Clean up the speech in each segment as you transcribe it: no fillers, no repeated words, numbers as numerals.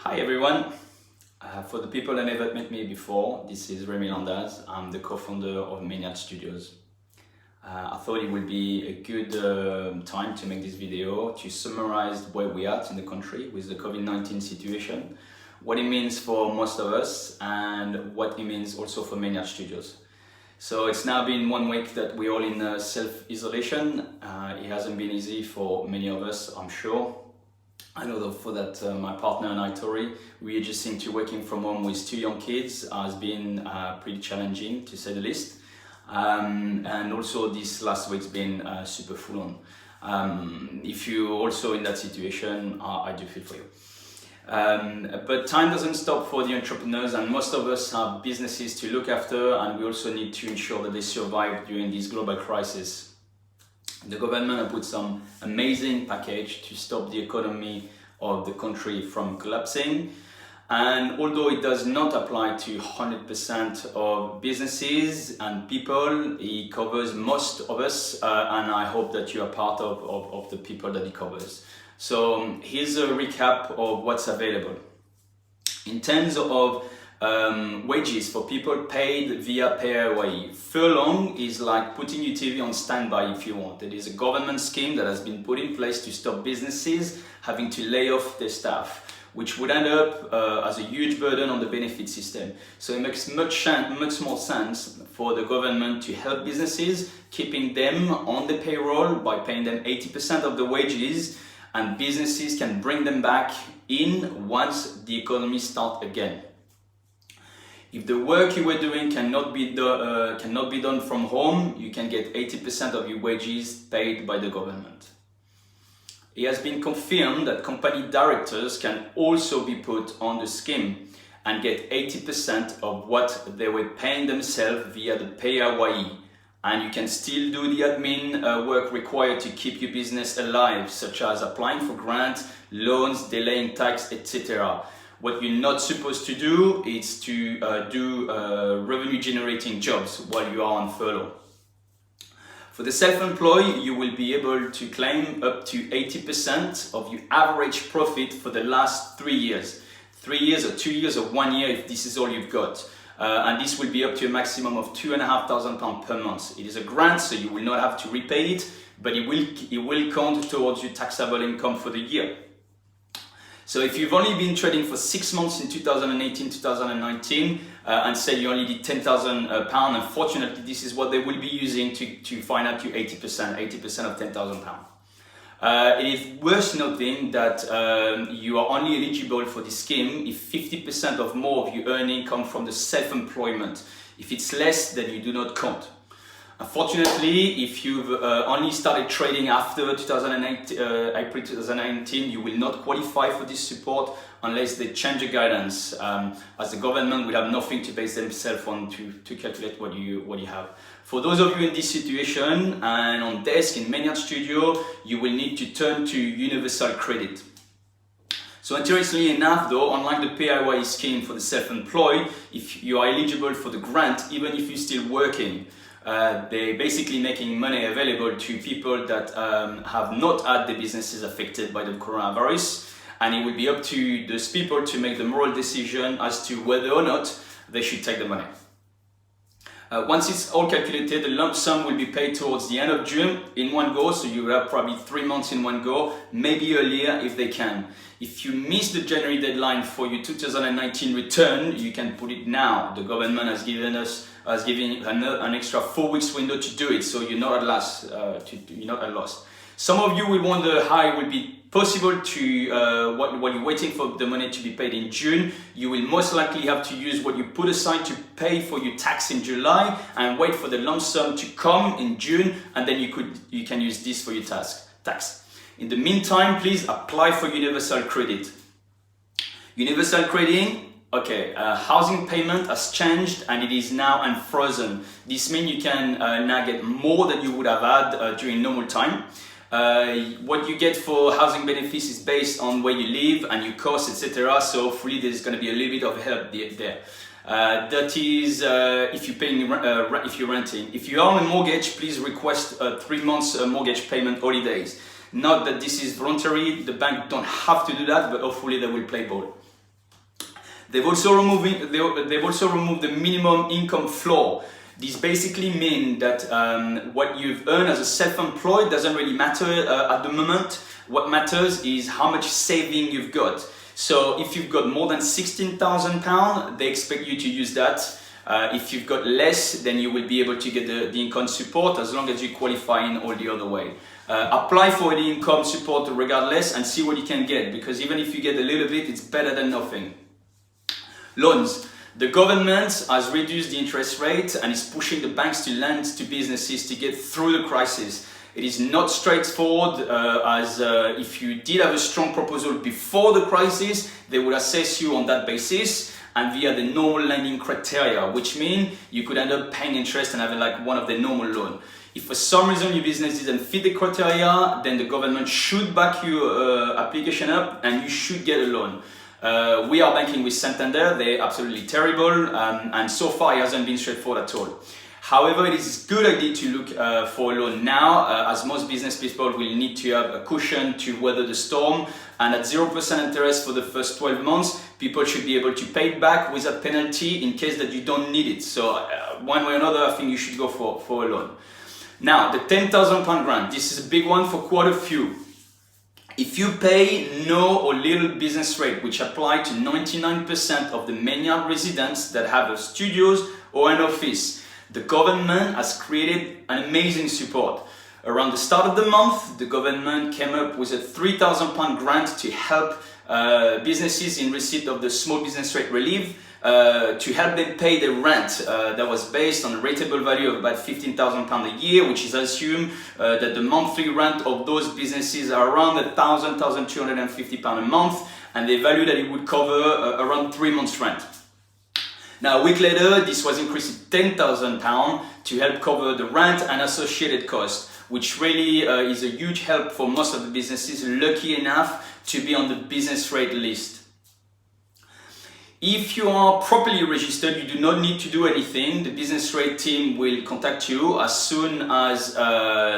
Hi everyone. For the people that never met me before, this is Remy Landaz. I'm the co-founder of Mainyard Studios. I thought it would be a good time to make this video to summarize where we are in the country with the COVID-19 situation, what it means for most of us and what it means also for Mainyard Studios. So it's now been 1 week that we're all in self-isolation. It hasn't been easy for many of us, I'm sure. I know that my partner and I, Tori, we adjusting to working from home with 2 young kids has been pretty challenging, to say the least. And also this last week's been super full on. If you're also in that situation, I do feel for you. But time doesn't stop for the entrepreneurs, and most of us have businesses to look after, and we also need to ensure that they survive during this global crisis. The government has put some amazing package to stop the economy of the country from collapsing. And although it does not apply to 100% of businesses and people, it covers most of us, and I hope that you are part of the people that it covers. So here's a recap of what's available. In terms of wages for people paid via PAYE. Furlough is like putting your TV on standby if you want. It is a government scheme that has been put in place to stop businesses having to lay off their staff, which would end up as a huge burden on the benefit system. So it makes much more sense for the government to help businesses, keeping them on the payroll by paying them 80% of the wages, and businesses can bring them back in once the economy starts again. If the work you were doing cannot be done from home, you can get 80% of your wages paid by the government. It has been confirmed that company directors can also be put on the scheme and get 80% of what they were paying themselves via the PAYE. And you can still do the admin work required to keep your business alive, such as applying for grants, loans, delaying tax, etc. What you're not supposed to do is to do revenue generating jobs while you are on furlough. For the self-employed, you will be able to claim up to 80% of your average profit for the last 3 years. 3 years or 2 years or 1 year if this is all you've got. And this will be up to a maximum of £2,500 per month. It is a grant, so you will not have to repay it, but it will count towards your taxable income for the year. So if you've only been trading for 6 months in 2018, 2019, and say you only did £10,000, unfortunately this is what they will be using to find out you 80% of £10,000. It is worth noting that you are only eligible for this scheme if 50% of more of your earning come from the self-employment. If it's less, then you do not count. Unfortunately, if you've only started trading after April 2019, you will not qualify for this support unless they change the guidance, as the government will have nothing to base themselves on to calculate what you have. For those of you in this situation and on desk in Mainyard Studio, you will need to turn to universal credit. So interestingly enough though, unlike the PAYE scheme for the self-employed, if you are eligible for the grant, even if you're still working, they're basically making money available to people that have not had their businesses affected by the coronavirus, and it will be up to those people to make the moral decision as to whether or not they should take the money. Once it's all calculated, the lump sum will be paid towards the end of June in one go, so you will have probably 3 months in one go, maybe earlier if they can. If you miss the January deadline for your 2019 return, you can put it now. The government has given an extra 4 weeks window to do it, so you're not at loss. Some of you will wonder how it will be possible to, while you're waiting for the money to be paid in June, you will most likely have to use what you put aside to pay for your tax in July and wait for the lump sum to come in June, and then you can use this for your tax. In the meantime, please apply for universal credit. Universal credit, okay, housing payment has changed and it is now unfrozen. This means you can now get more than you would have had during normal time. What you get for housing benefits is based on where you live and your costs, etc. So hopefully there's going to be a little bit of help there. That is if you're paying if you're renting. If you are on a mortgage, please request 3 months mortgage payment holidays. Not that this is voluntary, the bank don't have to do that, but hopefully they will play ball. They've also removed the minimum income floor. This basically means that what you've earned as a self-employed doesn't really matter at the moment. What matters is how much saving you've got. So if you've got more than £16,000, they expect you to use that. If you've got less, then you will be able to get the income support as long as you qualify in all the other way. Apply for the income support regardless and see what you can get, because even if you get a little bit, it's better than nothing. Loans. The government has reduced the interest rate and is pushing the banks to lend to businesses to get through the crisis. It is not straightforward as if you did have a strong proposal before the crisis, they would assess you on that basis and via the normal lending criteria, which means you could end up paying interest and having like one of the normal loans. If for some reason your business didn't fit the criteria, then the government should back your application up and you should get a loan. We are banking with Santander. They're absolutely terrible and so far it hasn't been straightforward at all. However, it is a good idea to look for a loan now as most business people will need to have a cushion to weather the storm, and at 0% interest for the first 12 months, people should be able to pay it back without penalty in case that you don't need it. So one way or another, I think you should go for a loan. Now, the £10,000 grant, this is a big one for quite a few. If you pay no or little business rate, which apply to 99% of the Mainyard residents that have a studios or an office, the government has created an amazing support. Around the start of the month, the government came up with a £3,000 grant to help businesses in receipt of the small business rate relief, to help them pay the rent that was based on a rateable value of about £15,000 a year, which is assumed that the monthly rent of those businesses are around £1,250 a month, and they value that it would cover around 3 months rent. Now a week later, this was increased to £10,000 to help cover the rent and associated costs, which really is a huge help for most of the businesses lucky enough to be on the business rate list. If you are properly registered, you do not need to do anything. The business rate team will contact you as soon as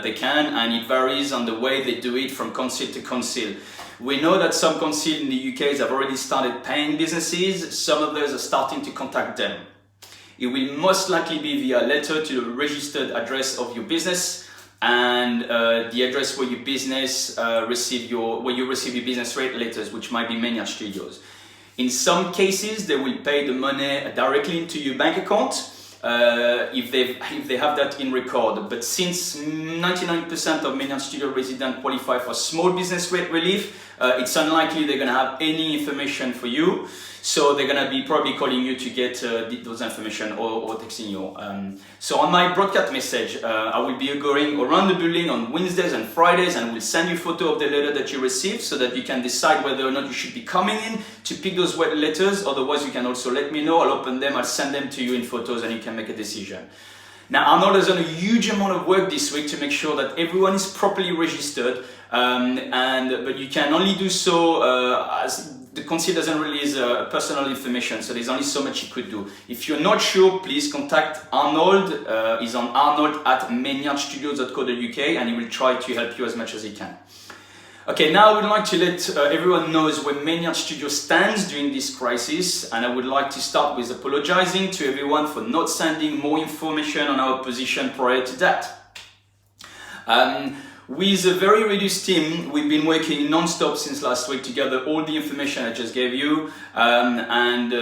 they can, and it varies on the way they do it from council to council. We know that some councils in the UK have already started paying businesses, some others are starting to contact them. It will most likely be via letter to the registered address of your business and the address where your business receive your business rate letters, which might be Mainyard Studios. In some cases, they will pay the money directly into your bank account if they have that in record. But since 99% of Mainyard Studio residents qualify for small business rate relief, it's unlikely they're going to have any information for you. So they're going to be probably calling you to get those information or texting you. So on my broadcast message, I will be going around the building on Wednesdays and Fridays and will send you a photo of the letter that you received so that you can decide whether or not you should be coming in to pick those wet letters. Otherwise, you can also let me know. I'll open them, I'll send them to you in photos and you can make a decision. Now, Arnold has done a huge amount of work this week to make sure that everyone is properly registered, but you can only do so as the council doesn't release personal information, so there's only so much you could do. If you're not sure, please contact Arnold. He's on arnold@mainyardstudios.co.uk and he will try to help you as much as he can. Okay, now I would like to let everyone know where Mainyard Studios stands during this crisis, and I would like to start with apologizing to everyone for not sending more information on our position prior to that. With a very reduced team, we've been working non-stop since last week to gather all the information I just gave you, and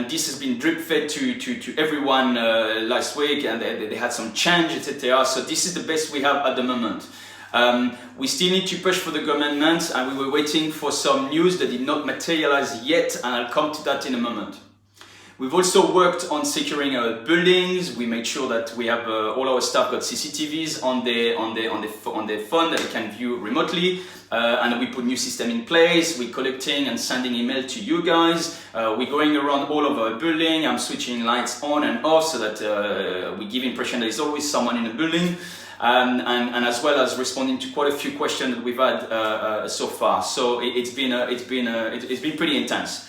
this has been drip-fed to everyone last week, and they had some change, etc. So this is the best we have at the moment. We still need to push for the government, and we were waiting for some news that did not materialize yet, and I'll come to that in a moment. We've also worked on securing our buildings. We made sure that we have all our staff got CCTVs on their phone that they can view remotely, and we put new system in place. We're collecting and sending email to you guys. We're going around all of our building. I'm switching lights on and off so that we give impression that there's always someone in the building. And as well as responding to quite a few questions that we've had so far. So it's been pretty intense.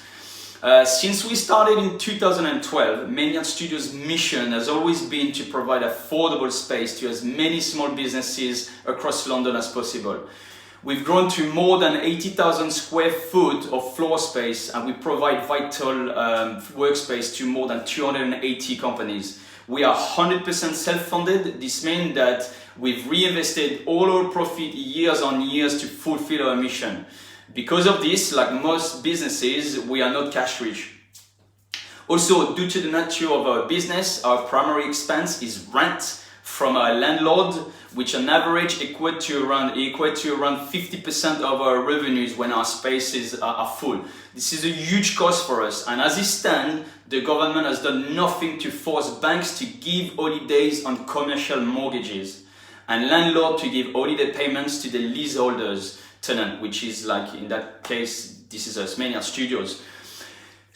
Since we started in 2012, Mainyard Studios' mission has always been to provide affordable space to as many small businesses across London as possible. We've grown to more than 80,000 square foot of floor space, and we provide vital workspace to more than 280 companies. We are 100% self-funded. This means that we've reinvested all our profit years on years to fulfill our mission. Because of this, like most businesses, we are not cash rich. Also, due to the nature of our business, our primary expense is rent from our landlord, which on average equate to around 50% of our revenues when our spaces are full. This is a huge cost for us, and as it stands, the government has done nothing to force banks to give holidays on commercial mortgages and landlord to give holiday payments to the leaseholders tenant, which is like in that case, this is us, Mainyard Studios.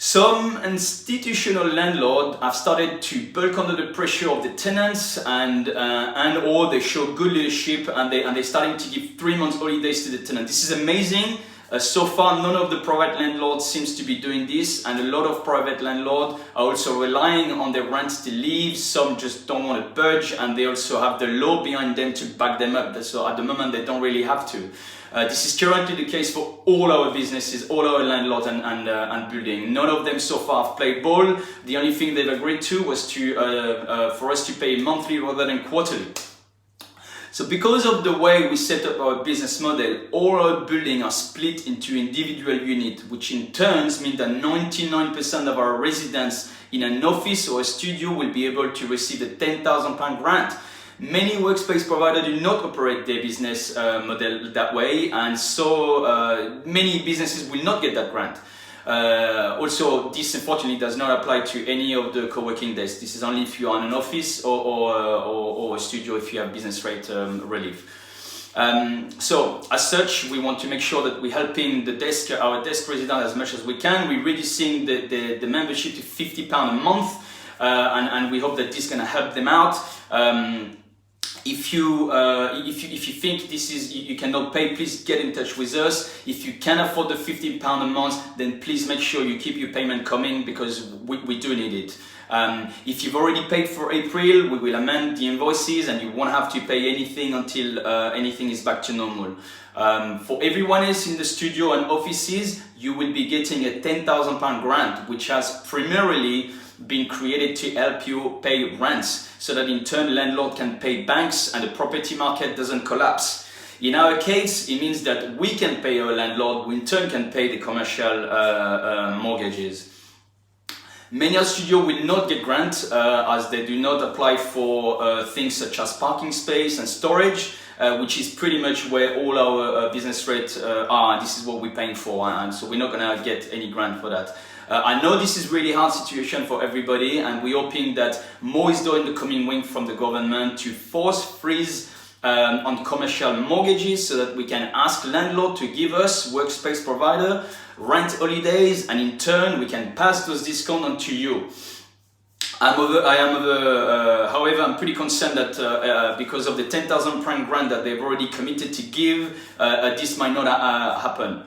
Some institutional landlords have started to bulk under the pressure of the tenants and or they show good leadership and they're starting to give 3 months holidays to the tenant. This is amazing. So far, none of the private landlords seems to be doing this, and a lot of private landlords are also relying on their rents to leave. Some just don't want to budge, and they also have the law behind them to back them up. So at the moment, they don't really have to. This is currently the case for all our businesses, all our landlords and building. None of them so far have played ball. The only thing they've agreed to was for us to pay monthly rather than quarterly. So because of the way we set up our business model, all our buildings are split into individual units, which in turn means that 99% of our residents in an office or a studio will be able to receive a £10,000 grant. Many workspace providers do not operate their business model that way, and so many businesses will not get that grant. Also, this unfortunately does not apply to any of the co-working desks. This is only if you are in an office or a studio if you have business rate relief. So as such, we want to make sure that we're helping our desk resident as much as we can. We're reducing the membership to £50 a month, and we hope that this is going to help them out. If you think you cannot pay, please get in touch with us. If you can afford the £15 a month, then please make sure you keep your payment coming, because we do need it. If you've already paid for April, we will amend the invoices and you won't have to pay anything until anything is back to normal. For everyone else in the studio and offices, you will be getting a £10,000 grant, which has primarily been created to help you pay rents, so that in turn landlord can pay banks and the property market doesn't collapse. In our case, it means that we can pay our landlord, who in turn can pay the commercial mortgages. Mainyard Studio will not get grants as they do not apply for things such as parking space and storage, which is pretty much where all our business rates are. This is what we're paying for, and so we're not going to get any grant for that. I know this is really hard situation for everybody, and we're hoping that more is done in the coming week from the government to force freeze on commercial mortgages, so that we can ask landlord to give us, workspace provider, rent holidays, and in turn we can pass those discounts on to you. However, I'm pretty concerned that because of the £10,000 grant that they've already committed to give, this might not happen.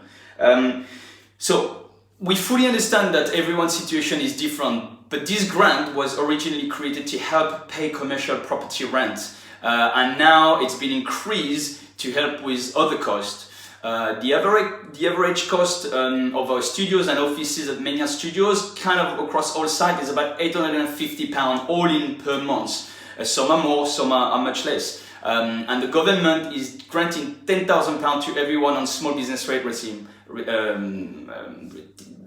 So we fully understand that everyone's situation is different, but this grant was originally created to help pay commercial property rent, and now it's been increased to help with other costs. The average cost of our studios and offices at Mainyard Studios, kind of across all sites, is about £850 all in per month. Some are more, some are much less. And the government is granting £10,000 to everyone on small business rate regime.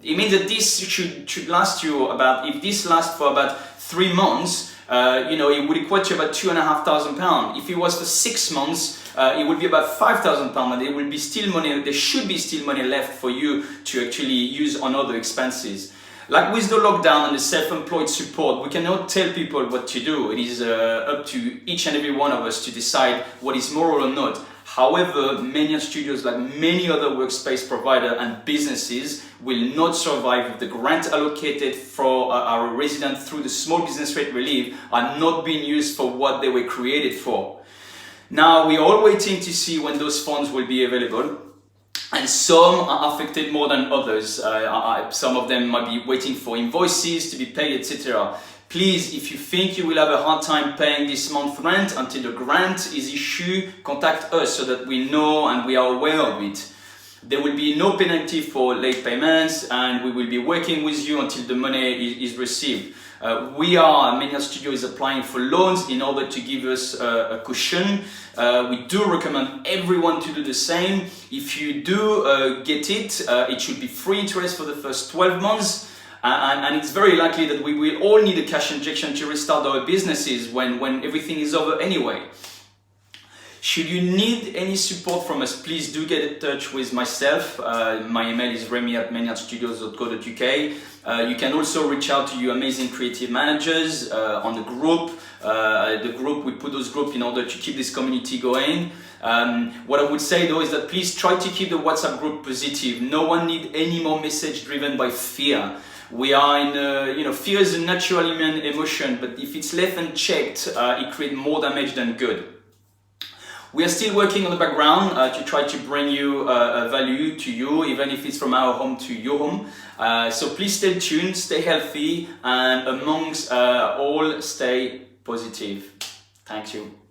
It means that this should last you about, if this lasts for about 3 months, it would equate to about £2,500. If it was for 6 months, it would be about £5,000, and there will be still money. There should be still money left for you to actually use on other expenses. Like with the lockdown and the self-employed support, we cannot tell people what to do. It is up to each and every one of us to decide what is moral or not. However, Mainyard Studios, like many other workspace providers and businesses, will not survive if the grant allocated for our residents through the small business rate relief are not being used for what they were created for. Now, we are all waiting to see when those funds will be available. And some are affected more than others. Some of them might be waiting for invoices to be paid, etc. Please, if you think you will have a hard time paying this month's rent until the grant is issued, contact us so that we know and we are aware of it. There will be no penalty for late payments, and we will be working with you until the money is received. Mainyard Studios is applying for loans in order to give us a cushion. We do recommend everyone to do the same. If you do get it, it should be free interest for the first 12 months. And it's very likely that we will all need a cash injection to restart our businesses when everything is over anyway. Should you need any support from us, please do get in touch with myself. My email is remy@mainyardstudios.co.uk. You can also reach out to your amazing creative managers on the group. We put those groups in order to keep this community going. What I would say though is that please try to keep the WhatsApp group positive. No one needs any more message driven by fear. We are in, fear is a natural human emotion, but if it's left unchecked, it creates more damage than good. We are still working on the background to try to bring you value to you, even if it's from our home to your home. So please stay tuned, stay healthy, and amongst all, stay positive. Thank you.